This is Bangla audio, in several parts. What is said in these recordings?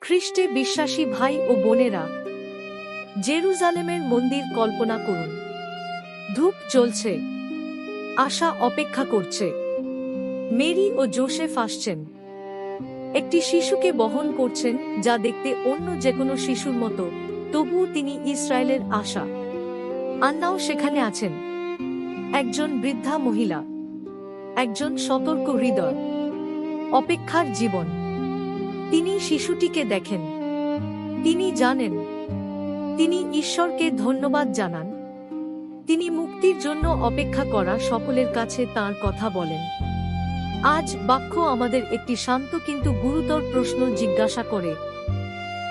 খ্রিস্টে বিশ্বাসী ভাই ও বোনেরা, জেরুজালেমের মন্দির কল্পনা করুন। ধূপ জ্বলছে, আশা অপেক্ষা করছে। মেরি ও জোসেফ আসছেন, একটি শিশুকে বহন করছেন যা দেখতে অন্য যেকোনো শিশুর মতো, তবুও তিনি ইসরায়েলের আশা। আন্নাও সেখানে আছেন, একজন বৃদ্ধা মহিলা, একজন সতর্ক হৃদয়, অপেক্ষার জীবন। তিনি শিশুটিকে দেখেন, তিনি জানেন, তিনি ঈশ্বরকে ধন্যবাদ জানান, তিনি মুক্তির জন্য অপেক্ষা করা সকলের কাছে তাঁর কথা বলেন। আজ বাক্য আমাদের একটি শান্ত কিন্তু গুরুতর প্রশ্ন জিজ্ঞাসা করে,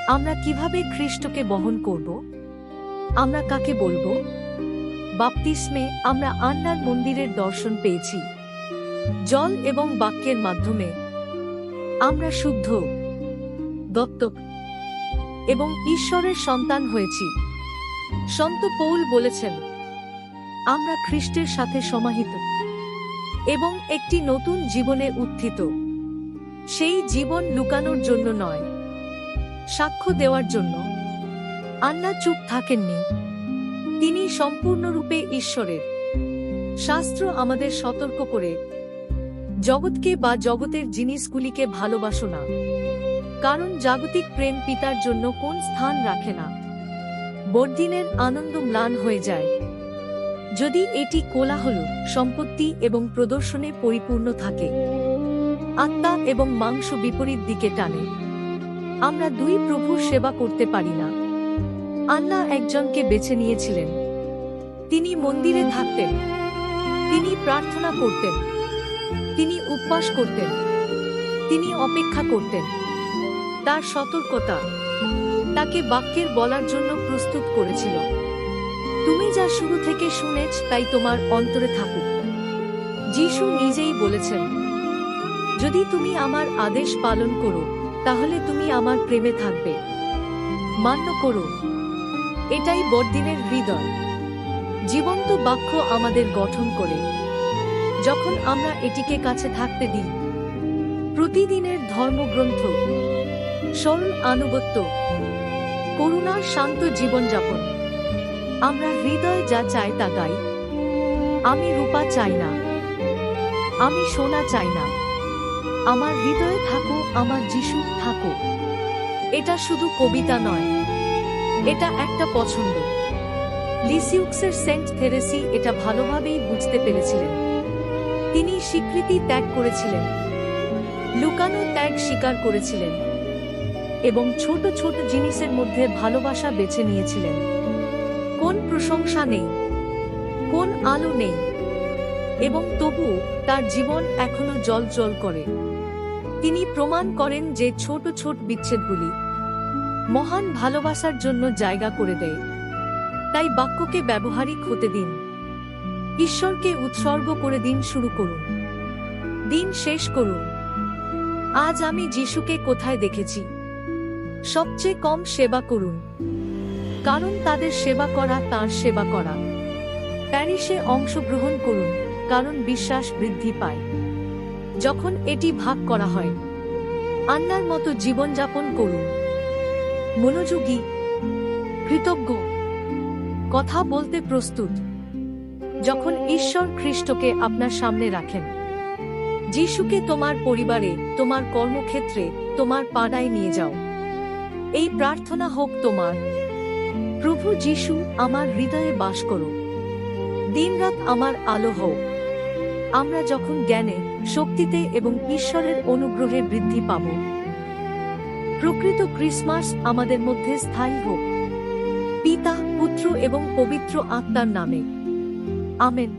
আমরা কিভাবে খ্রিস্টকে বহন করব? আমরা কাকে বলবো? বাপ্তিস্মে আমরা আন্নার মন্দিরের দর্শন পেয়েছি, জল এবং বাক্যের মাধ্যমে। আমরা শুদ্ধ, দত্তক এবং ঈশ্বরের সন্তান হয়েছি। সন্ত পৌল বলেছেন, আমরা খ্রিস্টের সাথে সমাহিত এবং একটি নতুন জীবনে উত্থিত। সেই জীবন লুকানোর জন্য নয়, সাক্ষ্য দেওয়ার জন্য। আন্না চুপ থাকেননি, তিনি সম্পূর্ণরূপে ঈশ্বরের। শাস্ত্র আমাদের সতর্ক করে, জগৎকে বা জগতের জিনিসগুলিকে ভালোবাসো না, কারণ জাগতিক প্রেম পিতার জন্য কোন স্থান রাখে না। বড়দিনের আনন্দ ম্লান হয়ে যায় যদি এটি কোলাহল, সম্পত্তি এবং প্রদর্শনে পরিপূর্ণ থাকে। আত্মা এবং মাংস বিপরীত দিকে টানে। আমরা দুই প্রভুর সেবা করতে পারি না। আন্না একজনকে বেছে নিয়েছিলেন। তিনি মন্দিরে থাকতেন, তিনি প্রার্থনা করতেন, তিনি উপবাস করতেন, তিনি অপেক্ষা করতেন। তার সতর্কতা তাকে বাক্যের বলার জন্য প্রস্তুত করেছিল। তুমি যা শুরু থেকে শুনেছ তাই তোমার অন্তরে থাকুক। যিশু নিজেই বলেছেন, যদি তুমি আমার আদেশ পালন করো, তাহলে তুমি আমার প্রেমে থাকবে। মান্য করো। এটাই বড়দিনের হৃদয়। জীবন্ত বাক্য আমাদের গঠন করে যখন আমরা এটিকে কাছে থাকতে দিই। প্রতিদিনের ধর্মগ্রন্থ, সরল আনুগত্য, করুণার শান্ত জীবনযাপন। আমরা হৃদয় যা চায় তা গাই। আমি রূপা চাই না, আমি সোনা চাই না, আমার হৃদয়ে থাকো, আমার যিশু থাকো। এটা শুধু কবিতা নয়, এটা একটা পছন্দ। লিসিউক্সের সেন্ট থেরেসি এটা ভালোভাবেই বুঝতে পেরেছিলেন। তিনি স্বীকৃতি ত্যাগ করেছিলেন, লুকানো ত্যাগ স্বীকার করেছিলেন এবং ছোট ছোট জিনিসের মধ্যে ভালোবাসা বেছে নিয়েছিলেন। কোন প্রশংসা নেই, কোন আলো নেই, এবং তবুও তার জীবন এখনো জ্বলজ্বল করে। তিনি প্রমাণ করেন যে ছোট ছোট বিচ্ছেদগুলি মহান ভালোবাসার জন্য জায়গা করে দেয়। তাই বাক্যকে ব্যবহারিক হতে দিন, ঈশ্বরকে উৎসর্গ করে দিন শুরু করুন, দিন শেষ করুন। আজ আমি যিশুকে কোথায় দেখেছি? সবচেয়ে কম সেবা করুন, কারণ তাদের সেবা করা তাঁর সেবা করা। প্যারিসে অংশগ্রহণ করুন, কারণ বিশ্বাস বৃদ্ধি পায় যখন এটি ভাগ করা হয়। আন্নার মতো জীবনযাপন করুন, মনোযোগী, কৃতজ্ঞ, কথা বলতে প্রস্তুত। যখন ঈশ্বর খ্রিস্টকে আপনার সামনে রাখেন, যিশুকে তোমার পরিবারে, তোমার কর্মক্ষেত্রে, তোমার পাড়ায় নিয়ে যাও। এই প্রার্থনা হোক তোমার, প্রভু যিশু, আমার হৃদয়ে বাস করো, দিনরাত আমার আলো হও। আমরা যখন জ্ঞানে, শক্তিতে এবং ঈশ্বরের অনুগ্রহে বৃদ্ধি পাব, প্রকৃত ক্রিসমাস আমাদের মধ্যে স্থায়ী হোক। পিতা, পুত্র এবং পবিত্র আত্মার নামে। আমেন।